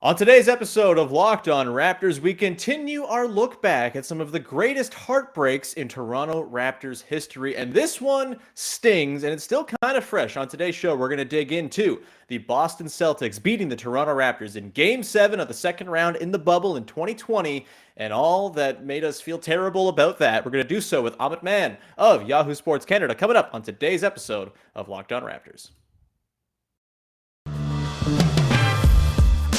On today's episode of Locked On Raptors, we continue our look back at some of the greatest heartbreaks in Toronto Raptors history. And this one stings, and it's still kind of fresh. On today's show, we're going to dig into the Boston Celtics beating the Toronto Raptors in Game 7 of the second round in the bubble in 2020, and all that made us feel terrible about that. We're going to do so with Amit Mann of Yahoo Sports Canada coming up on today's episode of Locked On Raptors.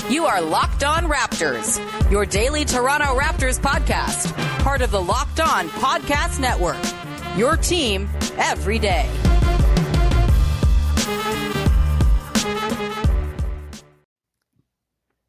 You are Locked On Raptors, your daily Toronto Raptors podcast, part of the Locked On Podcast Network, your team every day.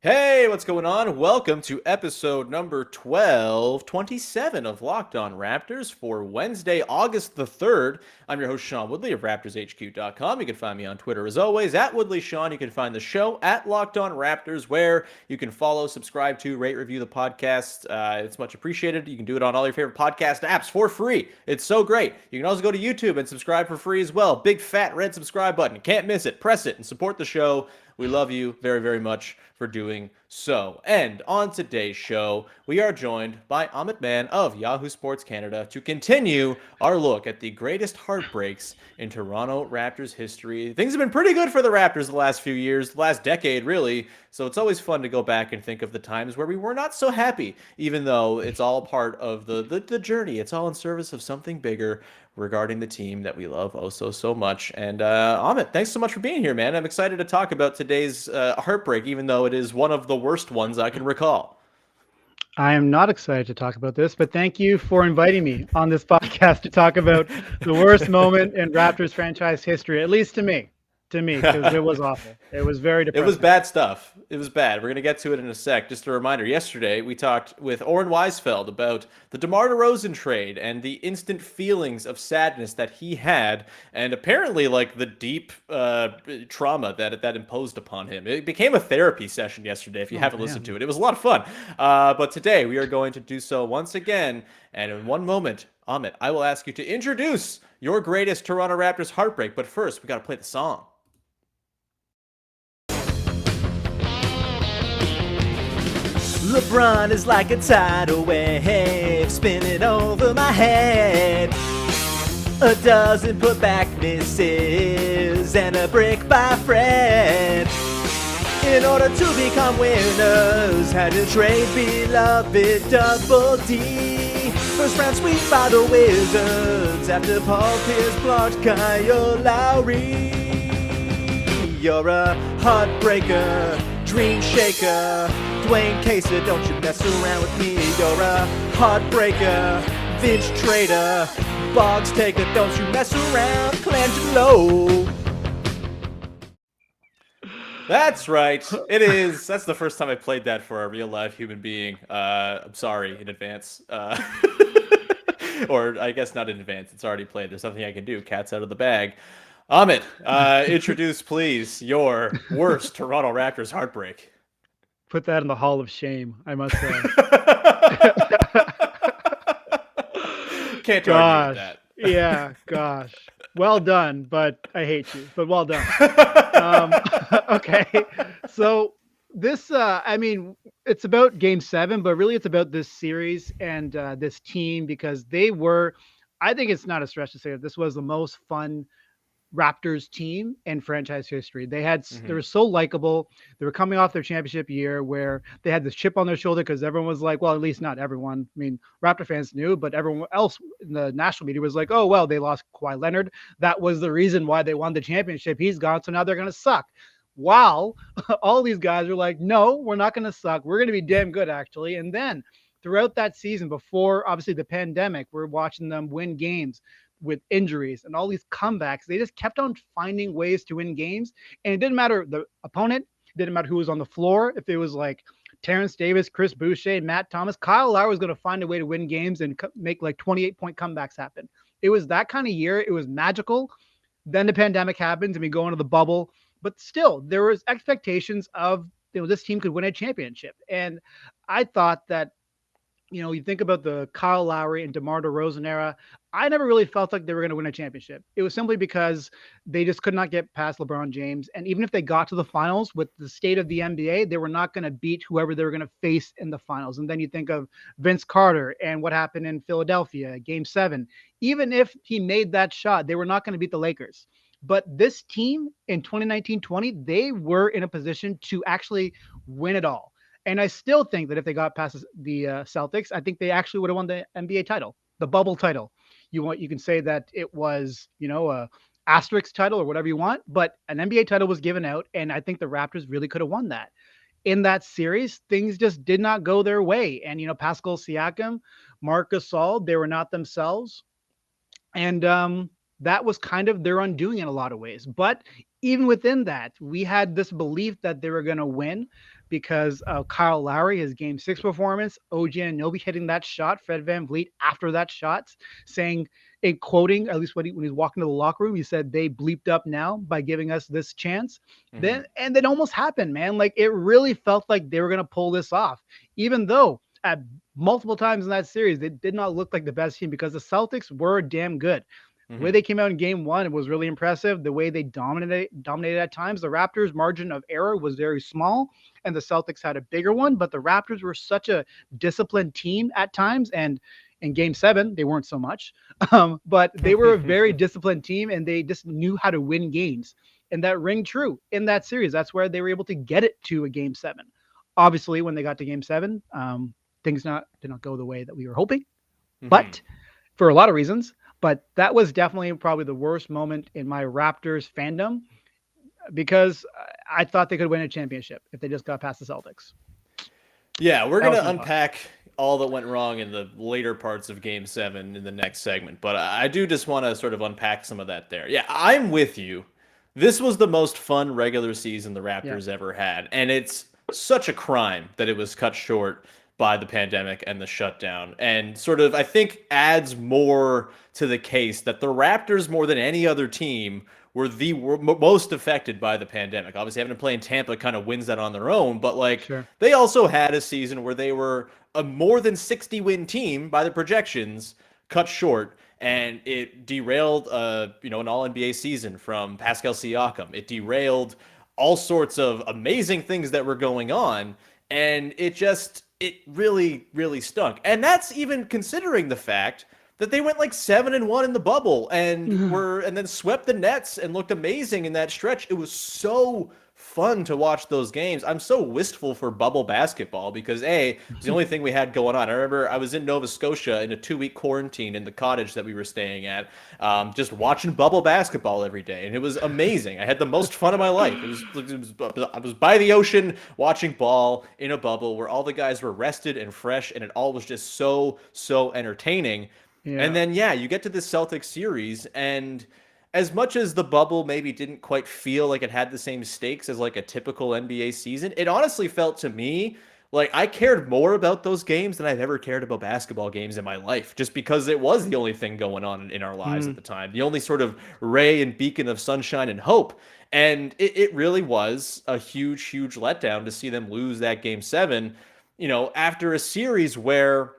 Hey, what's going on? Welcome to episode number 1227 of Locked On Raptors for Wednesday, August the 3rd. I'm your host, Sean Woodley of RaptorsHQ.com. You can find me on Twitter as always, at WoodleySean. You can find the show at Locked On Raptors, where you can follow, subscribe to, rate, review the podcast. It's much appreciated. You can do it on all your favorite podcast apps for free. It's so great. You can also go to YouTube and subscribe for free as well. Big fat red subscribe button. You can't miss it. Press it and support the show. We love you very, very much for doing so. And on today's show, we are joined by Amit Mann of Yahoo Sports Canada to continue our look at the greatest heartbreaks in Toronto Raptors history. Things have been pretty good for the Raptors the last few years, the last decade, really. So it's always fun to go back and think of the times where we were not so happy, even though it's all part of the journey. It's all in service of something bigger regarding the team that we love so much. And Amit, thanks so much for being here, man. I'm excited to talk about today's heartbreak, even though it is one of the worst ones I can recall. I am not excited to talk about this, but thank you for inviting me on this podcast to talk about the worst moment in Raptors franchise history, at least to me, because it was awful. It was very depressing. It was bad stuff. It was bad. We're going to get to it in a sec. Just a reminder, yesterday we talked with Oren Weisfeld about the DeMar DeRozan trade and the instant feelings of sadness that he had, and apparently like the deep trauma that imposed upon him. It became a therapy session yesterday if you haven't listened to it. It was a lot of fun. But today we are going to do so once again, and in one moment, Amit, I will ask you to introduce your greatest Toronto Raptors heartbreak. But first, we got to play the song. LeBron is like a tidal wave spinning over my head. A dozen put-back misses and a brick by Fred. In order to become winners, had to trade beloved Double D. First round sweep by the Wizards after Paul Pierce blocked Kyle Lowry. You're a heartbreaker, dream shaker. Dwayne Casey, don't you mess around with me. You're a heartbreaker, vintage trader. Boggs taker, don't you mess around. Colangelo. That's right. It is. That's the first time I played that for a real live human being. I'm sorry in advance. Or I guess not in advance. It's already played. There's nothing I can do. Cat's out of the bag. Amit, introduce, please, your worst Toronto Raptors heartbreak. Put that in the Hall of Shame, I must say. Can't argue with that. Yeah, gosh. Well done, but I hate you. But well done. Okay, so this, it's about Game 7, but really it's about this series and this team because I think it's not a stretch to say that this was the most fun Raptors team in franchise history. They were so likable. They were coming off their championship year where they had this chip on their shoulder because everyone was like, well, at least not everyone. I mean, Raptor fans knew, but everyone else in the national media was like, oh, well, they lost Kawhi Leonard. That was the reason why they won the championship. He's gone, so now they're going to suck. Wow. All these guys are like, no, we're not going to suck. We're going to be damn good, actually. And then throughout that season, before obviously the pandemic, we're watching them win games with injuries and all these comebacks. They just kept on finding ways to win games. And it didn't matter the opponent. It didn't matter who was on the floor. If it was like Terrence Davis, Chris Boucher, Matt Thomas, Kyle Lowry was going to find a way to win games and make like 28-point comebacks happen. It was that kind of year. It was magical. Then the pandemic happens and we go into the bubble. But still, there was expectations of, this team could win a championship. And I thought that, you think about the Kyle Lowry and DeMar DeRozan era. I never really felt like they were going to win a championship. It was simply because they just could not get past LeBron James. And even if they got to the finals with the state of the NBA, they were not going to beat whoever they were going to face in the finals. And then you think of Vince Carter and what happened in Philadelphia, game 7. Even if he made that shot, they were not going to beat the Lakers. But this team in 2019-20, they were in a position to actually win it all. And I still think that if they got past the Celtics, I think they actually would have won the NBA title, the bubble title. You can say that it was, a asterisk title or whatever you want, but an NBA title was given out, and I think the Raptors really could have won that. In that series, things just did not go their way. And Pascal Siakam, Marc Gasol, they were not themselves. And that was kind of their undoing in a lot of ways. But even within that, we had this belief that they were going to win because of Kyle Lowry, his game 6 performance, OG Anunoby hitting that shot, Fred VanVleet after that shot, saying, in quoting, at least when he was walking to the locker room, he said, they bleeped up now by giving us this chance. Then it almost happened, man. Like, it really felt like they were going to pull this off, even though at multiple times in that series, they did not look like the best team because the Celtics were damn good. The way they came out in game 1, it was really impressive. The way they dominated at times. The Raptors' margin of error was very small, and the Celtics had a bigger one. But the Raptors were such a disciplined team at times, and in game 7, they weren't so much. But they were a very disciplined team, and they just knew how to win games. And that rang true in that series. That's where they were able to get it to a game 7. Obviously, when they got to game 7, things did not go the way that we were hoping, but for a lot of reasons. But that was definitely probably the worst moment in my Raptors fandom because I thought they could win a championship if they just got past the Celtics. Yeah, we're going to unpack all that went wrong in the later parts of Game 7 in the next segment, but I do just want to sort of unpack some of that there. Yeah, I'm with you. This was the most fun regular season the Raptors ever had, and it's such a crime that it was cut short by the pandemic and the shutdown, and sort of, I think, adds more to the case that the Raptors, more than any other team, were the most affected by the pandemic. Obviously, having to play in Tampa kind of wins that on their own, but they also had a season where they were a more than 60-win team by the projections, cut short, and it derailed an all-NBA season from Pascal Siakam. It derailed all sorts of amazing things that were going on, and it really, really stunk. And that's even considering the fact that they went like 7-1 in the bubble and then swept the Nets and looked amazing in that stretch. It was so fun to watch those games. I'm so wistful for bubble basketball because it's the only thing we had going on. I remember I was in Nova Scotia in a 2-week quarantine in the cottage that we were staying at, just watching bubble basketball every day, and it was amazing. I had the most fun of my life. I was by the ocean watching ball in a bubble where all the guys were rested and fresh, and it all was just so entertaining. Yeah. And then you get to the Celtics series, and as much as the bubble maybe didn't quite feel like it had the same stakes as like a typical NBA season, it honestly felt to me like I cared more about those games than I've ever cared about basketball games in my life, just because it was the only thing going on in our lives at the time, the only sort of ray and beacon of sunshine and hope. And it really was a huge letdown to see them lose that game 7, after a series where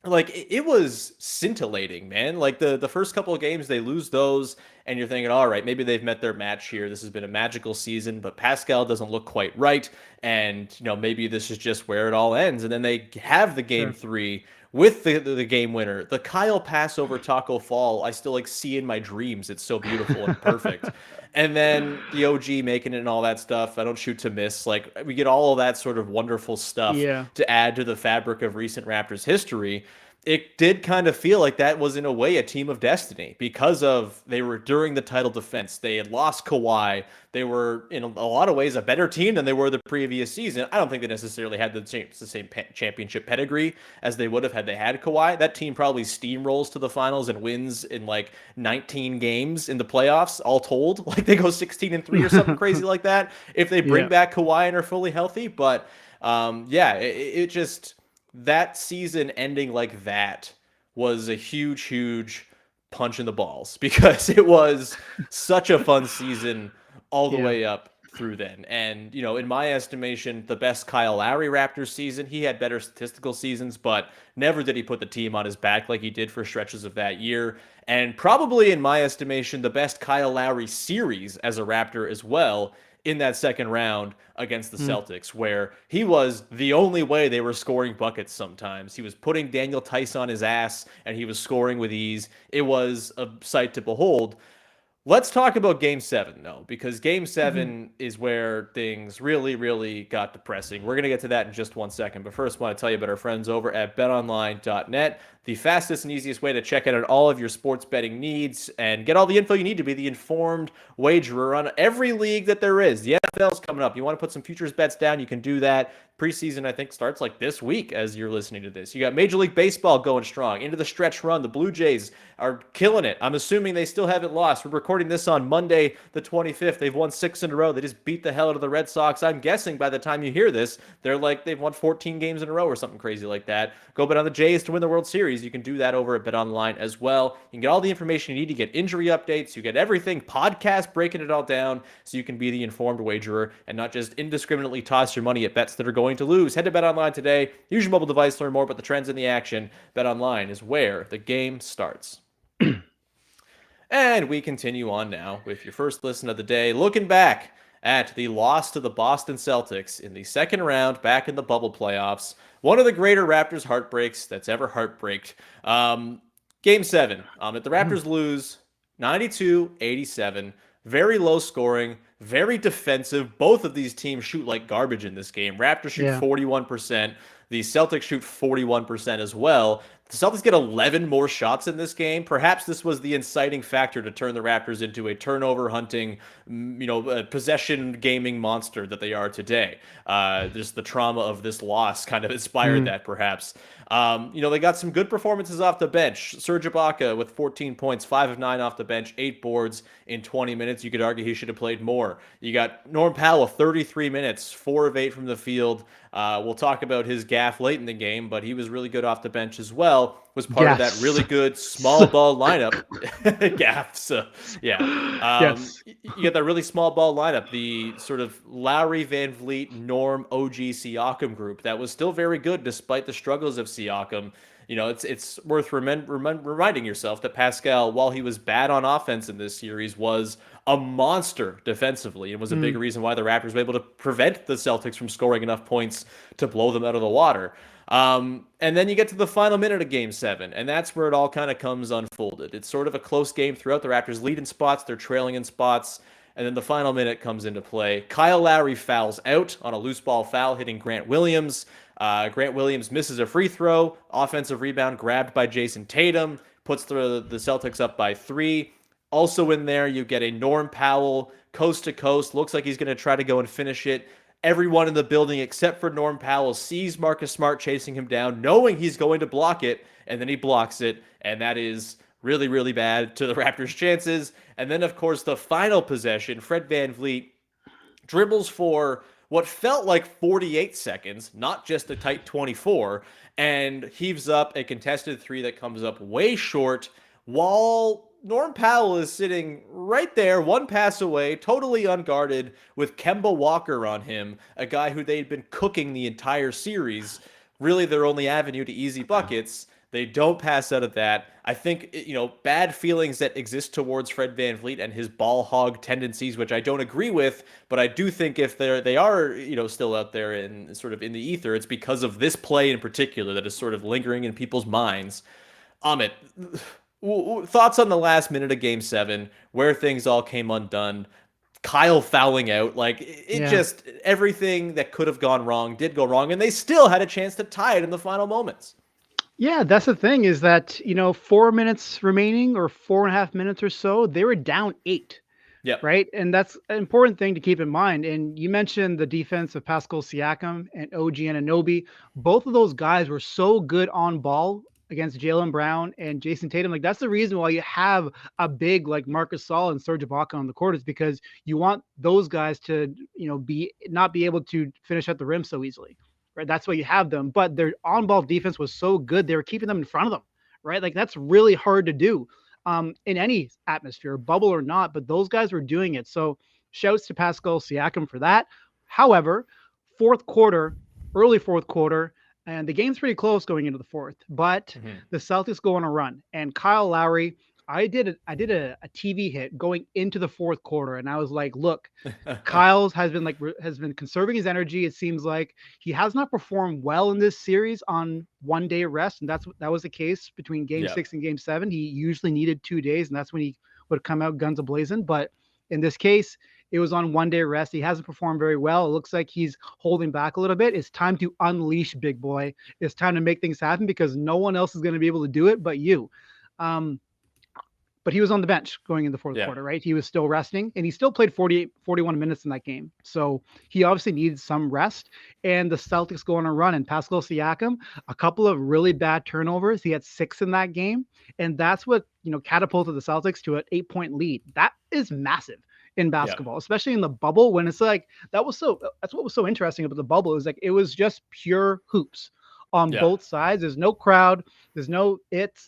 it was scintillating, man. Like the first couple of games, they lose those, and you're thinking, all right, maybe they've met their match here. This has been a magical season, but Pascal doesn't look quite right, and maybe this is just where it all ends. And then they have the game 3 with the game winner, the Kyle pass over Taco Fall. I still see in my dreams. It's so beautiful and perfect. And then the OG making it and all that stuff. I don't shoot to miss. We get all of that sort of wonderful stuff to add to the fabric of recent Raptors history. It did kind of feel like that was in a way a team of destiny because they were during the title defense. They had lost Kawhi. They were in a lot of ways a better team than they were the previous season. I don't think they necessarily had the same championship pedigree as they would have had they had Kawhi. That team probably steamrolls to the finals and wins in 19 games in the playoffs, all told. They go 16-3 or something crazy like that if they bring back Kawhi and are fully healthy. But it just, that season ending like that was a huge punch in the balls because it was such a fun season all the way up through then. And, in my estimation, the best Kyle Lowry Raptors season, he had better statistical seasons, but never did he put the team on his back like he did for stretches of that year. And probably, in my estimation, the best Kyle Lowry series as a Raptor as well in that second round against the Celtics, where he was the only way they were scoring buckets sometimes. He was putting Daniel Tice on his ass, and he was scoring with ease. It was a sight to behold. Let's talk about Game 7, though, because Game 7 is where things really, really got depressing. We're going to get to that in just 1 second, but first I want to tell you about our friends over at betonline.net, the fastest and easiest way to check out on all of your sports betting needs and get all the info you need to be the informed wagerer on every league that there is. The NFL's coming up. You want to put some futures bets down, you can do that. Preseason, I think, starts like this week as you're listening to this. You got Major League Baseball going strong into the stretch run. The Blue Jays are killing it. I'm assuming they still haven't lost. We're recording this on Monday, the 25th. They've won 6 in a row. They just beat the hell out of the Red Sox. I'm guessing by the time you hear this, they've won 14 games in a row or something crazy like that. Go bet on the Jays to win the World Series. You can do that over at BetOnline as well. You can get all the information you need to get injury updates. You get everything, podcast breaking it all down so you can be the informed wagerer and not just indiscriminately toss your money at bets that are going to lose. Head to BetOnline today. Use your mobile device to learn more about the trends in the action. BetOnline is where the game starts. And we continue on now with your first listen of the day, looking back at the loss to the Boston Celtics in the second round back in the bubble playoffs. One of the greater Raptors heartbreaks that's ever heartbreaked. Game 7. The Raptors lose 92-87. Very low scoring, very defensive. Both of these teams shoot like garbage in this game. Raptors shoot 41%. The Celtics shoot 41% as well. The Celtics get 11 more shots in this game. Perhaps this was the inciting factor to turn the Raptors into a turnover hunting, possession gaming monster that they are today. Just the trauma of this loss kind of inspired that, perhaps. They got some good performances off the bench. Serge Ibaka with 14 points, 5 of 9 off the bench, 8 boards in 20 minutes. You could argue he should have played more. You got Norman Powell, 33 minutes, 4 of 8 from the field. We'll talk about his gaffe late in the game, but he was really good off the bench as well. Was part of that really good small ball lineup. Gaffe. So, yeah. You get that really small ball lineup, the sort of Lowry, VanVleet, Norm, OG, Siakam group that was still very good despite the struggles of Siakam. It's worth reminding yourself that Pascal, while he was bad on offense in this series, was a monster defensively and was a big reason why the Raptors were able to prevent the Celtics from scoring enough points to blow them out of the water. And then you get to the final minute of Game 7, and that's where it all kind of comes unfolded. It's sort of a close game throughout. The Raptors lead in spots, they're trailing in spots, and then the final minute comes into play. Kyle Lowry fouls out on a loose ball foul, hitting Grant Williams. Grant Williams misses a free throw. Offensive rebound grabbed by Jayson Tatum, puts the Celtics up by 3. Also in there, you get a Norm Powell coast to coast. Looks like he's going to try to go and finish it. Everyone in the building except for Norm Powell sees Marcus Smart chasing him down, knowing he's going to block it, and then he blocks it, and that is really, really bad to the Raptors' chances. And then, of course, the final possession, Fred VanVleet dribbles for what felt like 48 seconds, not just a tight 24, and heaves up a contested 3 that comes up way short, while Norm Powell is sitting right there, one pass away, totally unguarded, with Kemba Walker on him, a guy who they'd been cooking the entire series. Really their only avenue to easy buckets. They don't pass out of that. I think, bad feelings that exist towards Fred VanVleet and his ball hog tendencies, which I don't agree with, but I do think if they are, still out there and sort of in the ether, it's because of this play in particular that is sort of lingering in people's minds. Amit, thoughts on the last minute of Game 7, where things all came undone, Kyle fouling out, just everything that could have gone wrong did go wrong, and they still had a chance to tie it in the final moments. Yeah, that's the thing is that, 4 minutes remaining or 4.5 minutes or so, they were down 8. Yeah. Right. And that's an important thing to keep in mind. And you mentioned the defense of Pascal Siakam and OG Anunoby. Both of those guys were so good on ball against Jaylen Brown and Jayson Tatum. That's the reason why you have a big like Marcus Gasol and Serge Ibaka on the court, is because you want those guys to, not be able to finish at the rim so easily. Right. That's why you have them. But their on ball defense was so good. They were keeping them in front of them. Right. That's really hard to do in any atmosphere, bubble or not. But those guys were doing it. So shouts to Pascal Siakam for that. However, fourth quarter, early fourth quarter, and the game's pretty close going into the fourth, but Mhm. the Celtics go on a run, and Kyle Lowry. I did a TV hit going into the fourth quarter, and I was like, "Look, Kyle's has been conserving his energy. It seems like he has not performed well in this series on 1 day rest, and that was the case between Game Yeah. 6 and Game 7. He usually needed 2 days, and that's when he would come out guns a blazing. But in this case, it was on 1 day rest. He hasn't performed very well. It looks like he's holding back a little bit. It's time to unleash, big boy. It's time to make things happen because no one else is going to be able to do it but you. Um, but he was on the bench going in the fourth Yeah. quarter, right? He was still resting, and he still played 41 minutes in that game. So he obviously needed some rest. And the Celtics go on a run, and Pascal Siakam, a couple of really bad turnovers. He had 6 in that game, and that's what catapulted the Celtics to an 8-point lead. That is massive in Yeah. basketball, especially in the bubble when it's like that's what was so interesting about the bubble is like it was just pure hoops on Yeah. both sides. There's no crowd. There's no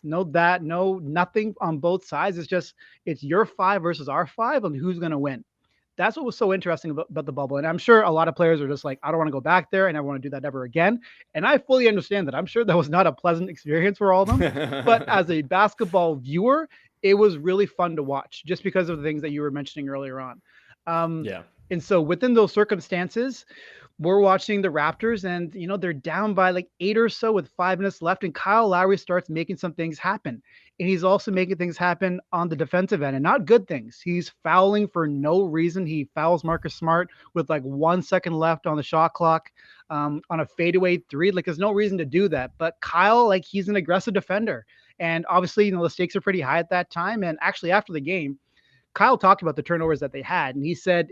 no that, no nothing on both sides. It's your 5 versus our 5 and who's going to win. That's what was so interesting about the bubble. And I'm sure a lot of players are just like, I don't want to go back there and I want to do that ever again. And I fully understand that. I'm sure that was not a pleasant experience for all of them. But as a basketball viewer, it was really fun to watch just because of the things that you were mentioning earlier on. Um, Yeah. and so within those circumstances, we're watching the Raptors and they're down by like 8 or so with 5 minutes left, and Kyle Lowry starts making some things happen. And he's also making things happen on the defensive end and not good things. He's fouling for no reason. He fouls Marcus Smart with like 1 second left on the shot clock on a fadeaway three. Like there's no reason to do that. But Kyle, like he's an aggressive defender. And obviously, the stakes are pretty high at that time. And actually after the game, Kyle talked about the turnovers that they had. And he said,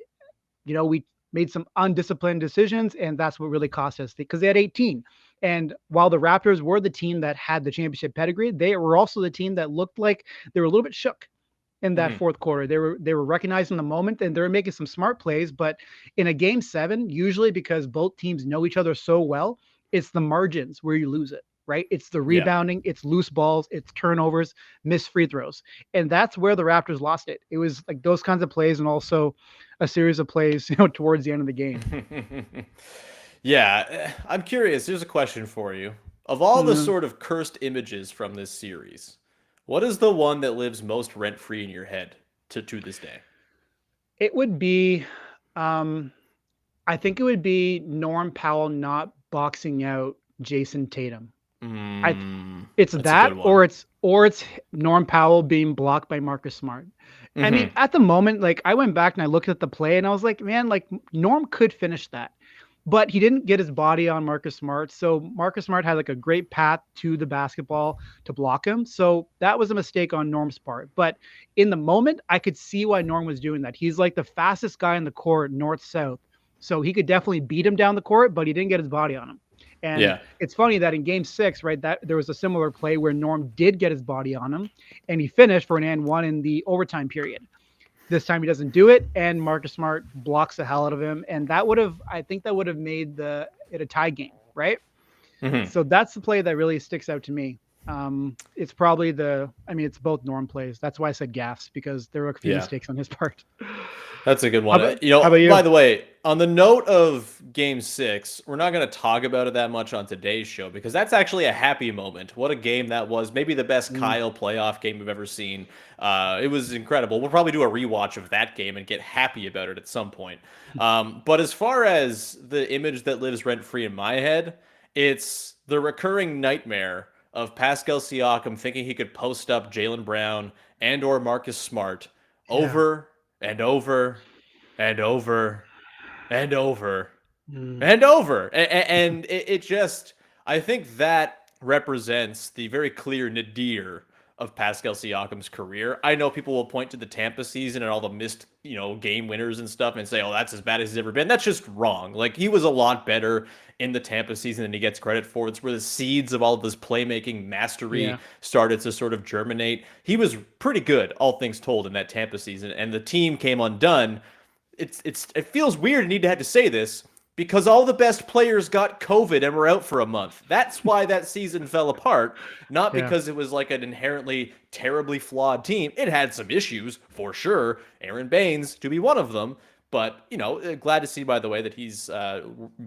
we made some undisciplined decisions, and that's what really cost us because they had 18. And while the Raptors were the team that had the championship pedigree, they were also the team that looked like they were a little bit shook in that Mhm. fourth quarter. They were recognizing the moment and they were making some smart plays. But in a game 7, usually because both teams know each other so well, it's the margins where you lose it. Right. It's the Yeah. rebounding, it's loose balls, it's turnovers, missed free throws. And that's where the Raptors lost it. It was like those kinds of plays and also a series of plays, towards the end of the game. Yeah, I'm curious. Here's a question for you. Of all the Mhm. sort of cursed images from this series, what is the one that lives most rent free in your head to this day? It would be, um, I think it would be Norm Powell not boxing out Jason Tatum. I It's That's a that good one. or it's Norm Powell being blocked by Marcus Smart. I mean, Hmm. at the moment, like I went back and I looked at the play and I was like, man, like Norm could finish that. But he didn't get his body on Marcus Smart. So Marcus Smart had like a great path to the basketball to block him. So that was a mistake on Norm's part. But in the moment, I could see why Norm was doing that. He's like the fastest guy in the court, north south. So he could definitely beat him down the court, but he didn't get his body on him. And Yeah. it's funny that in game 6, right, that there was a similar play where Norm did get his body on him and he finished for an and one in the overtime period. This time he doesn't do it, and Marcus Smart blocks the hell out of him, and I think that would have made it a tie game, right? Hmm. So that's the play that really sticks out to me. It's probably it's both Norm plays. That's why I said gaffes because there were a few Yeah. mistakes on his part. That's a good How one. about how about By you? the way, on the note of Game 6, we're not going to talk about it that much on today's show because that's actually a happy moment. What a game that was. Maybe the best Mm, Kyle playoff game we've ever seen. It was incredible. We'll probably do a rewatch of that game and get happy about it at some point. But as far as the image that lives rent-free in my head, it's the recurring nightmare of Pascal Siakam thinking he could post up Jaylen Brown and or Marcus Smart yeah. over and over and over and over Mm, and over. And it just, I think that represents the very clear nadir of Pascal Siakam's career. I know people will point to the Tampa season and all the missed, game winners and stuff and say, oh, that's as bad as he's ever been. That's just wrong. Like, he was a lot better in the Tampa season than he gets credit for. It's where the seeds of all of this playmaking mastery yeah. started to sort of germinate. He was pretty good, all things told, in that Tampa season, and the team came undone. It feels weird to need to have to say this because all the best players got COVID and were out for a month. That's why that season fell apart, not Yeah. because it was like an inherently terribly flawed team. It had some issues for sure, Aaron Baines to be one of them, But, glad to see, by the way, that he's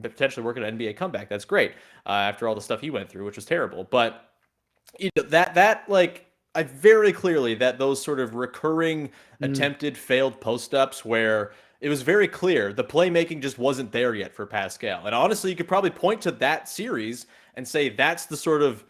potentially working an NBA comeback. That's great after all the stuff he went through, which was terrible. But that like I very clearly that those sort of recurring attempted failed post ups where it was very clear the playmaking just wasn't there yet for Pascal. And honestly, you could probably point to that series and say that's the sort of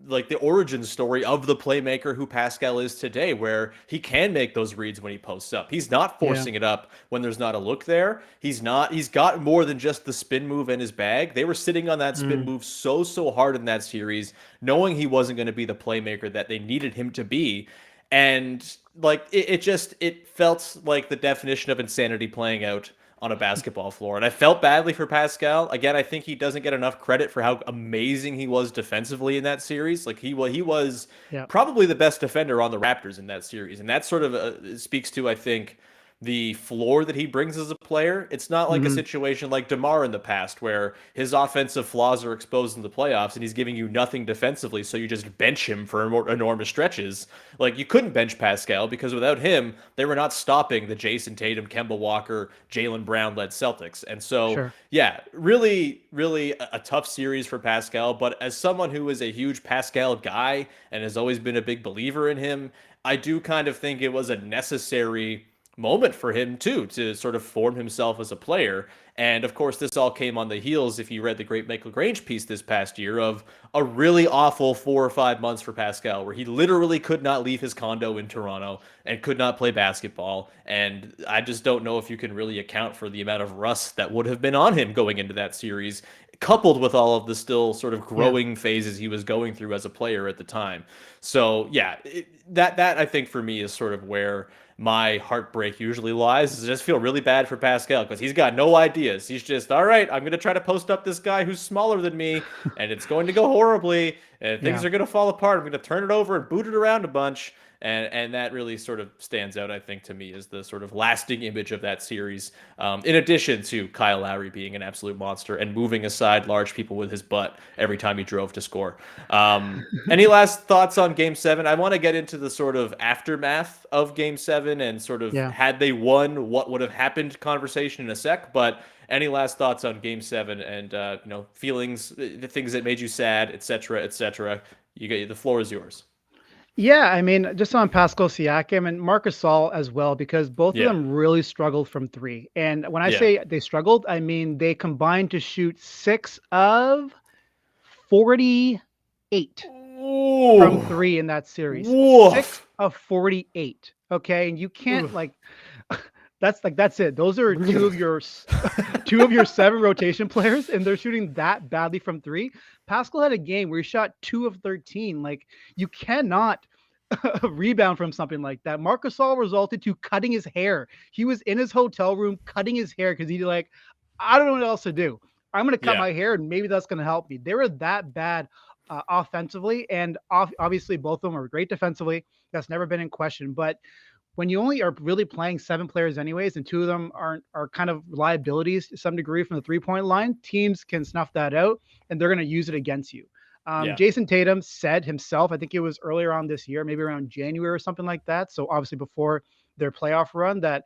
like the origin story of the playmaker who Pascal is today, where he can make those reads when he posts up. He's not forcing it up when there's not a look there. He's got more than just the spin move in his bag. They were sitting on that spin move so hard in that series, knowing he wasn't going to be the playmaker that they needed him to be. And like it felt like the definition of insanity playing out on a basketball floor. And I felt badly for Pascal. Again, I think he doesn't get enough credit for how amazing he was defensively in that series. Like he was probably the best defender on the Raptors in that series. And that sort of speaks to, I think, the floor that he brings as a player. It's not like a situation like DeMar in the past where his offensive flaws are exposed in the playoffs and he's giving you nothing defensively, so you just bench him for enormous stretches. Like, you couldn't bench Pascal because without him, they were not stopping the Jayson Tatum, Kemba Walker, Jaylen Brown-led Celtics. And so, yeah, really, really a tough series for Pascal. But as someone who is a huge Pascal guy and has always been a big believer in him, I do kind of think it was a necessary moment for him too to sort of form himself as a player. And of course, this all came on the heels, if you read the great Michael Grange piece this past year, of a really awful 4 or 5 months for Pascal, where he literally could not leave his condo in Toronto and could not play basketball. And I just don't know if you can really account for the amount of rust that would have been on him going into that series, coupled with all of the still sort of growing phases he was going through as a player at the time. So yeah, that I think for me is sort of where my heartbreak usually lies. I just feel really bad for Pascal because he's got no ideas. He's just, all right, I'm going to try to post up this guy who's smaller than me, and it's going to go horribly, and things are going to fall apart. I'm going to turn it over and boot it around a bunch. And that really sort of stands out, I think, to me as the sort of lasting image of that series, in addition to Kyle Lowry being an absolute monster and moving aside large people with his butt every time he drove to score. Any last thoughts on Game 7? I want to get into the sort of aftermath of Game 7 and sort of had they won, what would have happened conversation in a sec. But any last thoughts on Game 7 and feelings, the things that made you sad, et cetera, et cetera? The floor is yours. Yeah, I mean, just on Pascal Siakam and Marc Gasol as well, because both of them really struggled from three. And when I say they struggled, I mean they combined to shoot 6 of 48 from three in that series. Woof. 6 of 48. Okay, and you can't that's it. Those are two of your 7 rotation players, and they're shooting that badly from three. Pascal had a game where he shot 2 of 13. Like, you cannot rebound from something like that. Marc Gasol resulted to cutting his hair. He was in his hotel room cutting his hair because he's like, I don't know what else to do. I'm going to cut my hair, and maybe that's going to help me. They were that bad offensively, and obviously both of them are great defensively. That's never been in question. But when you only are really playing 7 players anyways, and 2 of them are kind of liabilities to some degree from the 3-point line, teams can snuff that out, and they're going to use it against you. Jayson Tatum said himself, I think it was earlier on this year, maybe around January or something like that. So obviously before their playoff run, that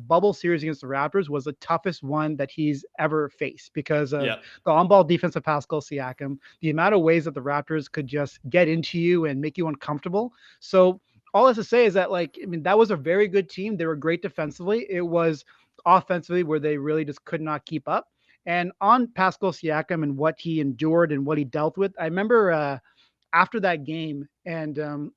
bubble series against the Raptors was the toughest one that he's ever faced because of the on-ball defense of Pascal Siakam, the amount of ways that the Raptors could just get into you and make you uncomfortable. So all I have to say is that, like, I mean, that was a very good team. They were great defensively. It was offensively where they really just could not keep up. And on Pascal Siakam and what he endured and what he dealt with, I remember after that game, and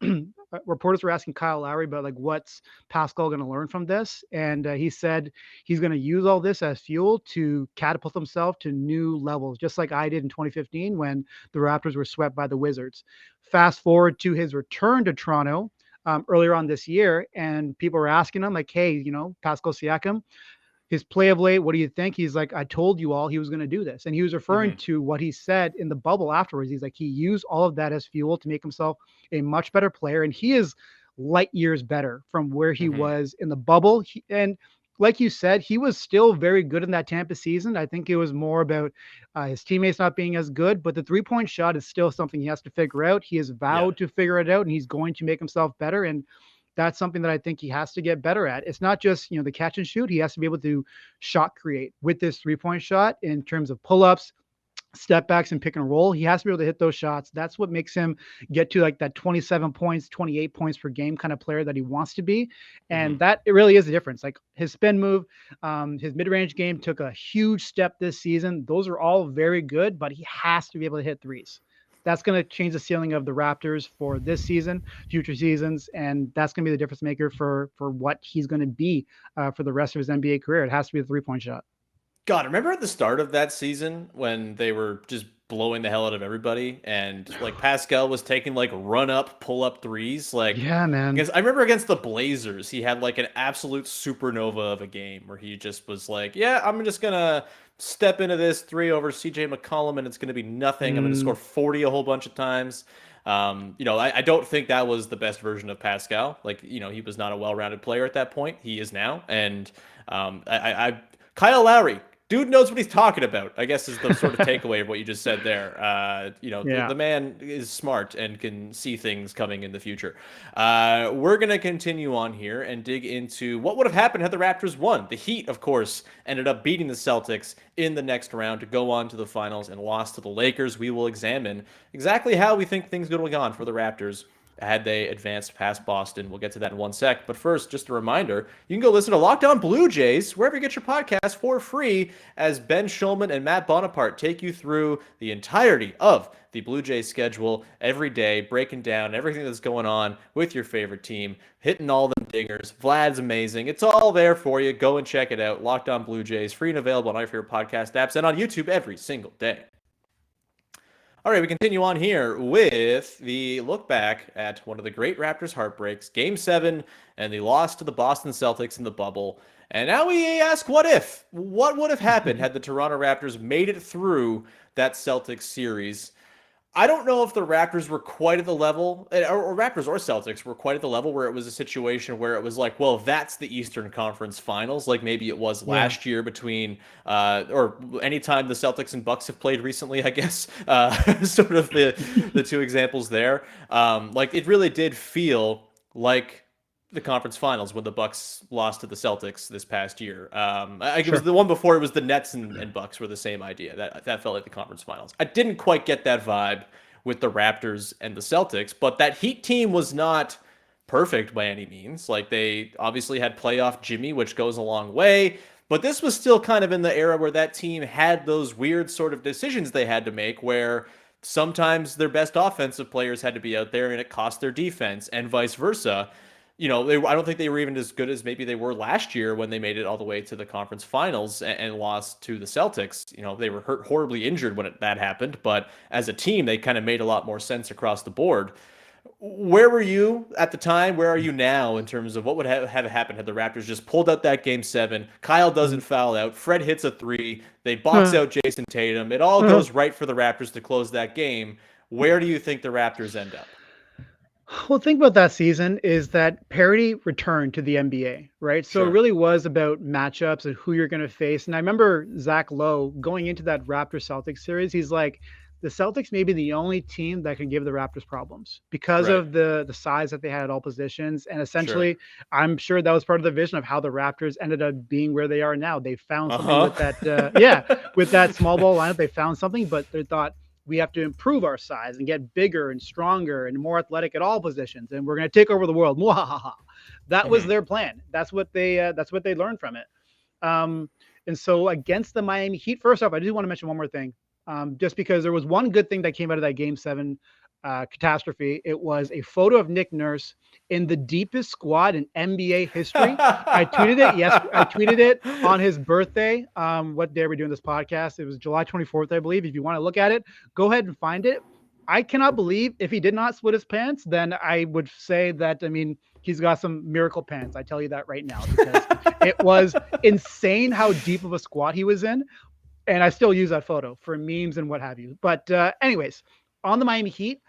reporters were asking Kyle Lowry about, like, what's Pascal going to learn from this? And he said he's going to use all this as fuel to catapult himself to new levels, just like I did in 2015 when the Raptors were swept by the Wizards. Fast forward to his return to Toronto earlier on this year, and people were asking him, like, hey, Pascal Siakam, his play of late, what do you think? He's like, I told you all he was going to do this. And he was referring to what he said in the bubble afterwards. He's like, he used all of that as fuel to make himself a much better player. And he is light years better from where he was in the bubble. And like you said, he was still very good in that Tampa season. I think it was more about his teammates not being as good, but the 3-point shot is still something he has to figure out. He has vowed to figure it out, and he's going to make himself better. And That's something that I think he has to get better at. It's not just, the catch and shoot. He has to be able to shot create with this 3-point shot in terms of pull-ups, step backs, and pick and roll. He has to be able to hit those shots. That's what makes him get to like that 27 points, 28 points per game kind of player that he wants to be. And that it really is the difference. Like his spin move, his mid-range game took a huge step this season. Those are all very good, but he has to be able to hit threes. That's going to change the ceiling of the Raptors for this season, future seasons, and that's going to be the difference maker for what he's going to be for the rest of his NBA career. It has to be the 3-point shot. God, remember at the start of that season when they were just blowing the hell out of everybody, and like Pascal was taking like run up, pull up threes? Like, yeah, man. Because I remember against the Blazers, he had like an absolute supernova of a game where he just was like, yeah, I'm just gonna step into this 3 over CJ McCollum, and it's gonna be nothing. I'm gonna score 40 a whole bunch of times. I don't think that was the best version of Pascal. Like, he was not a well-rounded player at that point. He is now, and Kyle Lowry. Dude knows what he's talking about, I guess, is the sort of takeaway of what you just said there. The man is smart and can see things coming in the future. We're going to continue on here and dig into what would have happened had the Raptors won. The Heat, of course, ended up beating the Celtics in the next round to go on to the finals and lost to the Lakers. We will examine exactly how we think things would have gone for the Raptors had they advanced past Boston. We'll get to that in one sec. But first, just a reminder, you can go listen to Locked On Blue Jays wherever you get your podcast for free as Ben Schulman and Matt Bonaparte take you through the entirety of the Blue Jays schedule every day, breaking down everything that's going on with your favorite team, hitting all them dingers. Vlad's amazing. It's all there for you. Go and check it out. Locked On Blue Jays, free and available on all your favorite podcast apps and on YouTube every single day. All right, we continue on here with the look back at one of the great Raptors heartbreaks, Game 7, and the loss to the Boston Celtics in the bubble. And now we ask, what if? What would have happened had the Toronto Raptors made it through that Celtics series? I don't know if the Raptors were quite at the level, or Raptors or Celtics were quite at the level where it was a situation where it was like, well, that's the Eastern Conference Finals, like maybe it was last year between, or anytime the Celtics and Bucks have played recently, I guess, sort of the two examples there. Like it really did feel like the conference finals when the Bucks lost to the Celtics this past year. It was the one before, it was the Nets and Bucks were the same idea. That felt like the conference finals. I didn't quite get that vibe with the Raptors and the Celtics, but that Heat team was not perfect by any means. Like they obviously had playoff Jimmy, which goes a long way, but this was still kind of in the era where that team had those weird sort of decisions they had to make where sometimes their best offensive players had to be out there and it cost their defense and vice versa. I don't think they were even as good as maybe they were last year when they made it all the way to the conference finals and lost to the Celtics. They were horribly injured when that happened, but as a team, they kind of made a lot more sense across the board. Where were you at the time? Where are you now in terms of what would have happened had the Raptors just pulled out that Game 7? Kyle doesn't foul out. Fred hits a 3. They box out Jayson Tatum. It all goes right for the Raptors to close that game. Where do you think the Raptors end up? Well, think about that season is that parity returned to the NBA, right? So it really was about matchups and who you're going to face. And I remember Zach Lowe going into that Raptors Celtics series. He's like, the Celtics may be the only team that can give the Raptors problems because of the size that they had at all positions. And essentially, I'm sure that was part of the vision of how the Raptors ended up being where they are now. They found something with that, with that small ball lineup. They found something, but they thought, we have to improve our size and get bigger and stronger and more athletic at all positions. And we're going to take over the world. That was their plan. That's what they learned from it. And so against the Miami Heat, first off, I do want to mention one more thing. Just because there was one good thing that came out of that Game 7 catastrophe. It was a photo of Nick Nurse in the deepest squad in NBA history. I tweeted it. Yes, I tweeted it on his birthday. What day are we doing this podcast? It was July 24th, I believe. If you want to look at it, go ahead and find it. I cannot believe if he did not split his pants, then I would say that, he's got some miracle pants. I tell you that right now, because it was insane how deep of a squat he was in. And I still use that photo for memes and what have you. But anyways, on the Miami Heat,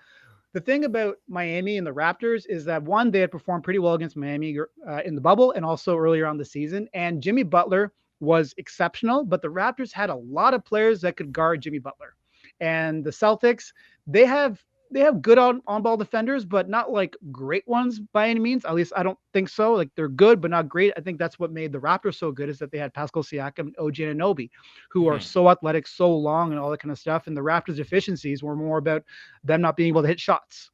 the thing about Miami and the Raptors is that, one, they had performed pretty well against Miami in the bubble and also earlier on the season. And Jimmy Butler was exceptional, but the Raptors had a lot of players that could guard Jimmy Butler. And the Celtics, they have they have good on-ball defenders, but not like great ones by any means. At least I don't think so. Like they're good, but not great. I think that's what made the Raptors so good is that they had Pascal Siakam and OG Anunoby, who are so athletic, so long, and all that kind of stuff. And the Raptors' deficiencies were more about them not being able to hit shots.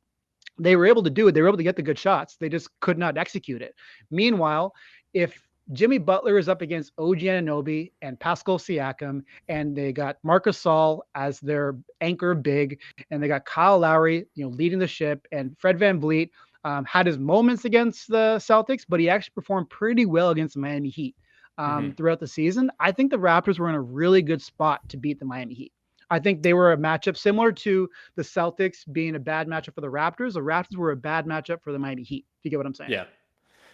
They were able to do it. They were able to get the good shots. They just could not execute it. Meanwhile, if Jimmy Butler is up against OG Anunoby and Pascal Siakam, and they got Marc Gasol as their anchor big, and they got Kyle Lowry, leading the ship, and Fred VanVleet had his moments against the Celtics, but he actually performed pretty well against the Miami Heat throughout the season. I think the Raptors were in a really good spot to beat the Miami Heat. I think they were a matchup similar to the Celtics being a bad matchup for the Raptors. The Raptors were a bad matchup for the Miami Heat. If you get what I'm saying? Yeah.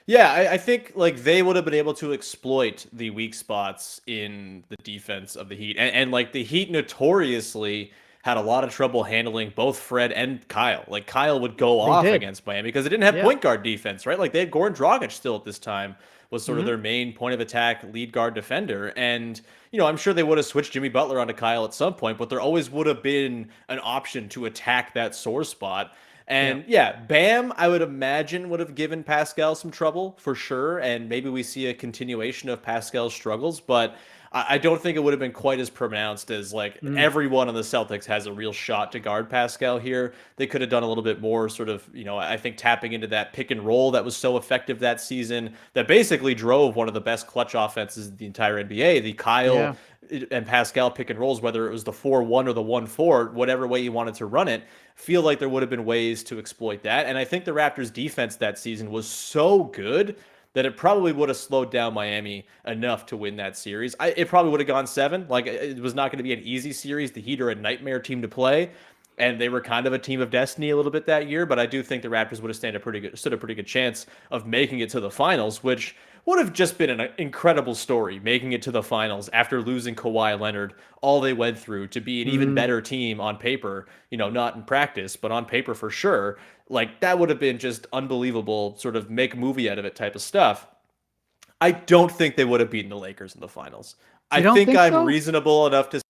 Yeah, I think like they would have been able to exploit the weak spots in the defense of the Heat. And like the Heat notoriously had a lot of trouble handling both Fred and Kyle. Like Kyle would go off against Miami because they didn't have point guard defense, right? Like they had Goran Dragic still at this time was sort of their main point of attack lead guard defender. And, I'm sure they would have switched Jimmy Butler onto Kyle at some point, but there always would have been an option to attack that sore spot. And Bam, I would imagine, would have given Pascal some trouble for sure. And maybe we see a continuation of Pascal's struggles, but I don't think it would have been quite as pronounced as like everyone on the Celtics has a real shot to guard Pascal here. They could have done a little bit more sort of, I think tapping into that pick and roll that was so effective that season that basically drove one of the best clutch offenses in the entire NBA. The Kyle and Pascal pick and rolls, whether it was the 4-1 or the 1-4, whatever way you wanted to run it, feel like there would have been ways to exploit that. And I think the Raptors defense that season was so good that it probably would have slowed down Miami enough to win that series. It probably would have gone 7. Like it was not going to be an easy series. The Heat are a nightmare team to play, and they were kind of a team of destiny a little bit that year. But I do think the Raptors would have stood a pretty good chance of making it to the finals, which would have just been an incredible story, making it to the finals after losing Kawhi Leonard, all they went through to be an even better team on paper, not in practice, but on paper for sure. Like that would have been just unbelievable, sort of make movie out of it type of stuff. I don't think they would have beaten the Lakers in the finals. I think I'm reasonable enough to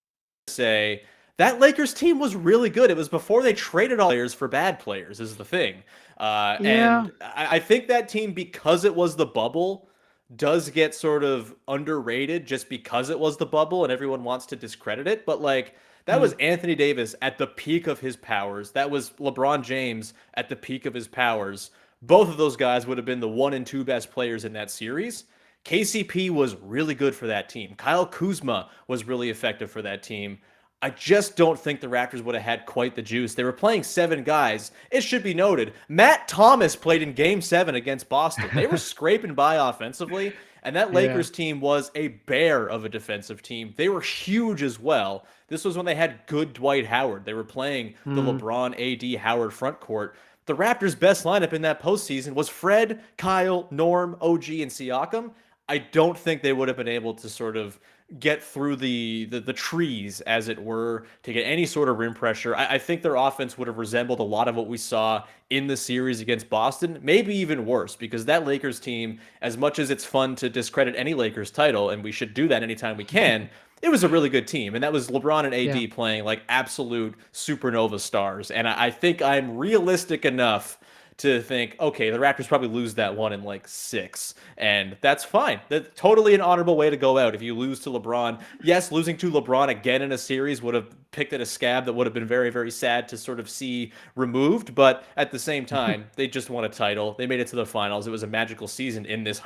say that Lakers team was really good. It was before they traded all players for bad players is the thing. And I think that team, because it was the bubble, does get sort of underrated just because it was the bubble and everyone wants to discredit it. But like that was Anthony Davis at the peak of his powers. That was LeBron James at the peak of his powers. Both of those guys would have been the 1 and 2 best players in that series. KCP was really good for that team. Kyle Kuzma was really effective for that team. I just don't think the Raptors would have had quite the juice. They were playing 7 guys. It should be noted, Matt Thomas played in Game 7 against Boston. They were scraping by offensively, and that Lakers team was a bear of a defensive team. They were huge as well. This was when they had good Dwight Howard. They were playing the LeBron, AD, Howard front court. The Raptors' best lineup in that postseason was Fred, Kyle, Norm, OG, and Siakam. I don't think they would have been able to sort of get through the trees, as it were, to get any sort of rim pressure. I think their offense would have resembled a lot of what we saw in the series against Boston, maybe even worse, because that Lakers team, as much as it's fun to discredit any Lakers title, and we should do that anytime we can, it was a really good team. And that was LeBron and AD playing like absolute supernova stars. And I think I'm realistic enough to think, okay, the Raptors probably lose that one in like 6, and that's fine. That's totally an honorable way to go out if you lose to LeBron. Yes, losing to LeBron again in a series would have picked at a scab that would have been very, very sad to sort of see removed, but at the same time, they just won a title. They made it to the finals. It was a magical season in this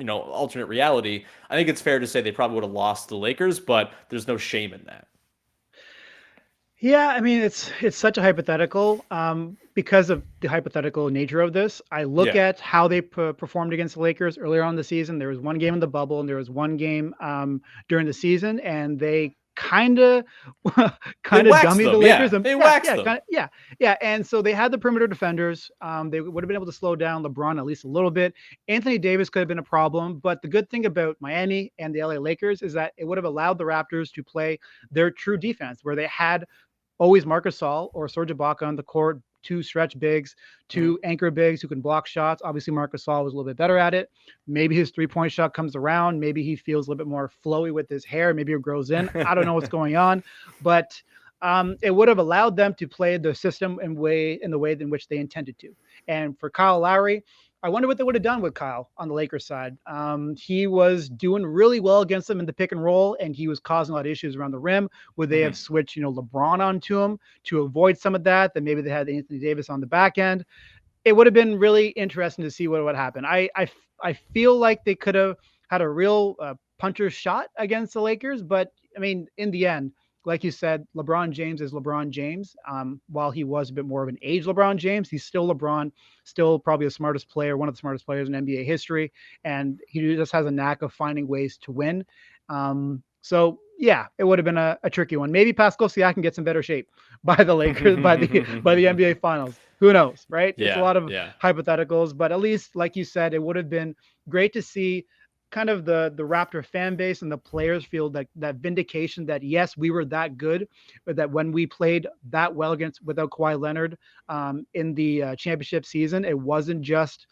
alternate reality. I think it's fair to say they probably would have lost to the Lakers, but there's no shame in that. Yeah, I mean, it's such a hypothetical because of the hypothetical nature of this. I look at how they performed against the Lakers earlier on in the season. There was one game in the bubble, and there was one game during the season, and they kind of dummied the Lakers. They waxed them. And so they had the perimeter defenders. They would have been able to slow down LeBron at least a little bit. Anthony Davis could have been a problem, but the good thing about Miami and the LA Lakers is that it would have allowed the Raptors to play their true defense, where they had always Marc Gasol or Serge Ibaka on the court, 2 stretch bigs, 2 anchor bigs who can block shots. Obviously, Marc Gasol was a little bit better at it. Maybe his 3-point shot comes around. Maybe he feels a little bit more flowy with his hair. Maybe it grows in. I don't know what's going on. But it would have allowed them to play the system in the way in which they intended to. And for Kyle Lowry, I wonder what they would have done with Kyle on the Lakers side. He was doing really well against them in the pick and roll, and he was causing a lot of issues around the rim. Would they have switched, LeBron onto him to avoid some of that? Then maybe they had Anthony Davis on the back end. It would have been really interesting to see what would happen. I feel like they could have had a real puncher's shot against the Lakers, but I mean, in the end, like you said, LeBron James is LeBron James. While he was a bit more of an age LeBron James, he's still LeBron, still probably the smartest player, one of the smartest players in NBA history, and he just has a knack of finding ways to win. So yeah, it would have been a tricky one. Maybe Pascal Siakam gets in better shape by the Lakers by the NBA Finals. Who knows, right? Yeah, it's a lot of hypotheticals, but at least, like you said, it would have been great to see kind of the Raptor fan base and the players feel that vindication that yes, we were that good, but that when we played that well without Kawhi Leonard in the championship season, it wasn't just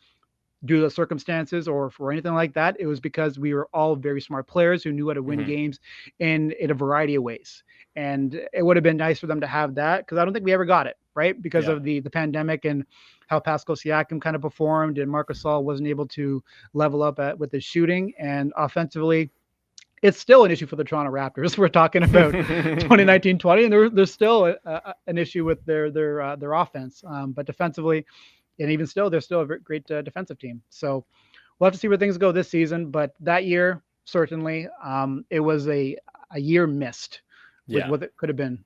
due to the circumstances or for anything like that. It was because we were all very smart players who knew how to win games in a variety of ways. And it would have been nice for them to have that, because I don't think we ever got it, right? Because of the pandemic and how Pascal Siakam kind of performed, and Marc Gasol wasn't able to level up with his shooting. And offensively, it's still an issue for the Toronto Raptors. We're talking about 2019-20, and there's still an issue with their offense. But defensively, and even still, they're still a great defensive team. So we'll have to see where things go this season. But that year, certainly, it was a year missed with what it could have been.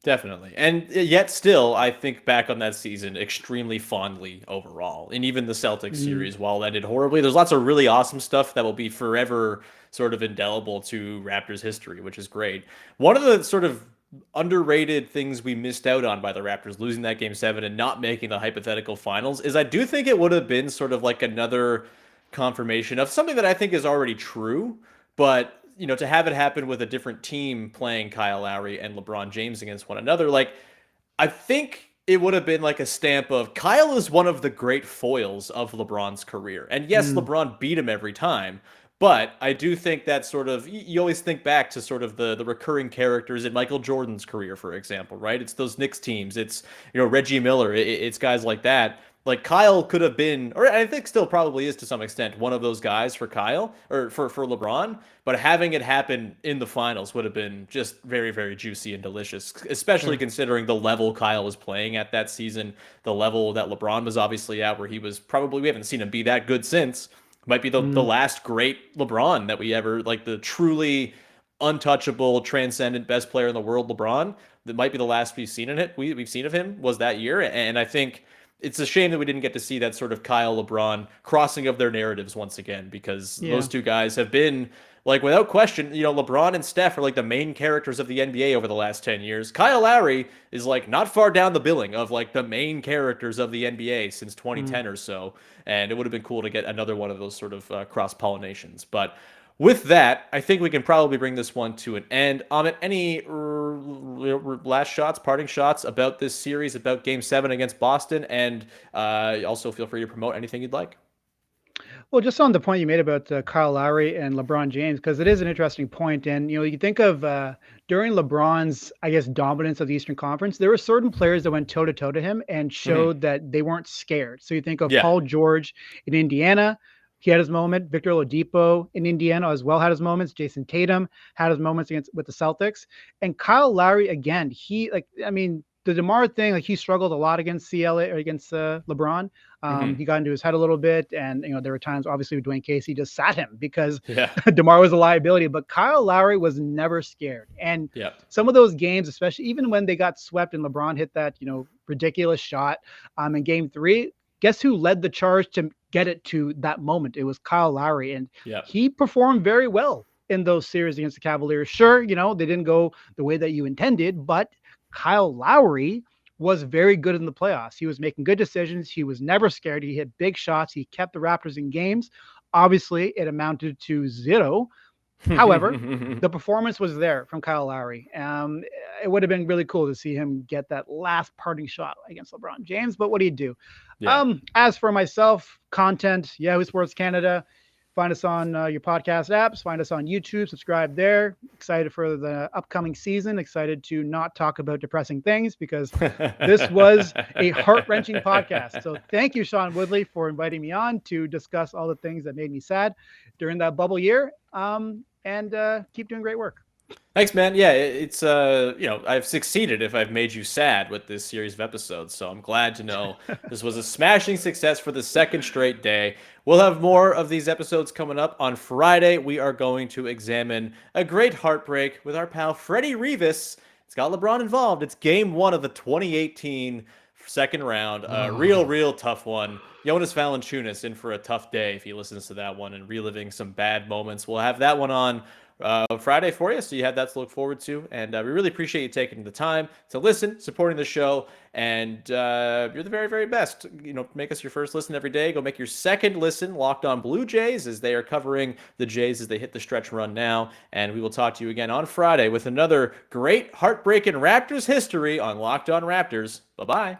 Definitely. And yet still, I think back on that season extremely fondly overall. And even the Celtics series, while it ended horribly, there's lots of really awesome stuff that will be forever sort of indelible to Raptors history, which is great. One of the sort of underrated things we missed out on by the Raptors losing that game 7 and not making the hypothetical finals is I do think it would have been sort of like another confirmation of something that I think is already true, but to have it happen with a different team playing Kyle Lowry and LeBron James against one another, like, I think it would have been like a stamp of Kyle is one of the great foils of LeBron's career. And yes, LeBron beat him every time, but I do think that sort of, you always think back to sort of the recurring characters in Michael Jordan's career, for example, right? It's those Knicks teams. It's, Reggie Miller. It's guys like that. Like Kyle could have been, or I think still probably is to some extent, one of those guys for Kyle or for LeBron. But having it happen in the finals would have been just very, very juicy and delicious, especially considering the level Kyle was playing at that season, the level that LeBron was obviously at, where he was probably, we haven't seen him be that good since. Might be the last great LeBron that we ever, like the truly untouchable, transcendent best player in the world, LeBron. That might be the last we've seen we've seen of him was that year. And I think it's a shame that we didn't get to see that sort of Kyle LeBron crossing of their narratives once again, because those two guys have been, like, without question, LeBron and Steph are like the main characters of the NBA over the last 10 years. Kyle Lowry is like not far down the billing of like the main characters of the NBA since 2010 or so. And it would have been cool to get another one of those sort of cross-pollinations. But with that, I think we can probably bring this one to an end. Amit, any last shots, parting shots about this series, about Game 7 against Boston? And also feel free to promote anything you'd like. Well, just on the point you made about Kyle Lowry and LeBron James, because it is an interesting point. And, you think of during LeBron's, I guess, dominance of the Eastern Conference, there were certain players that went toe-to-toe to him and showed that they weren't scared. So you think of Paul George in Indiana. He had his moment. Victor Oladipo in Indiana as well had his moments. Jayson Tatum had his moments with the Celtics. And Kyle Lowry, again, the DeMar thing, like, he struggled a lot against CLA or against LeBron. He got into his head a little bit. And, there were times, obviously, with Dwayne Casey just sat him because DeMar was a liability. But Kyle Lowry was never scared. And some of those games, especially even when they got swept and LeBron hit that, ridiculous shot in Game 3, guess who led the charge to get it to that moment? It was Kyle Lowry. And he performed very well in those series against the Cavaliers. Sure, they didn't go the way that you intended, but Kyle Lowry was very good in the playoffs. He was making good decisions. He was never scared. He hit big shots. He kept the Raptors in games. Obviously, it amounted to 0. However, the performance was there from Kyle Lowry. It would have been really cool to see him get that last parting shot against LeBron James. But what do you do? As for myself, content, Yahoo Sports Canada, Find us on your podcast apps. Find us on YouTube. Subscribe there. Excited for the upcoming season. Excited to not talk about depressing things because this was a heart-wrenching podcast. So thank you, Sean Woodley, for inviting me on to discuss all the things that made me sad during that bubble year. And keep doing great work. Thanks, man. Yeah, it's I've succeeded if I've made you sad with this series of episodes. So I'm glad to know this was a smashing success for the second straight day. We'll have more of these episodes coming up. On Friday, we are going to examine a great heartbreak with our pal Freddie Rivas. It's got LeBron involved. It's game 1 of the 2018 second round. Real tough one. Jonas Valanciunas in for a tough day if he listens to that one and reliving some bad moments. We'll have that one on Friday for you, so you have that to look forward to. And we really appreciate you taking the time to listen, supporting the show, and you're the very, very best. Make us your first listen every day. Go make your second listen Locked On Blue Jays, as they are covering the Jays as they hit the stretch run now. And we will talk to you again on Friday with another great heartbreaking Raptors history on Locked On Raptors. Bye-bye.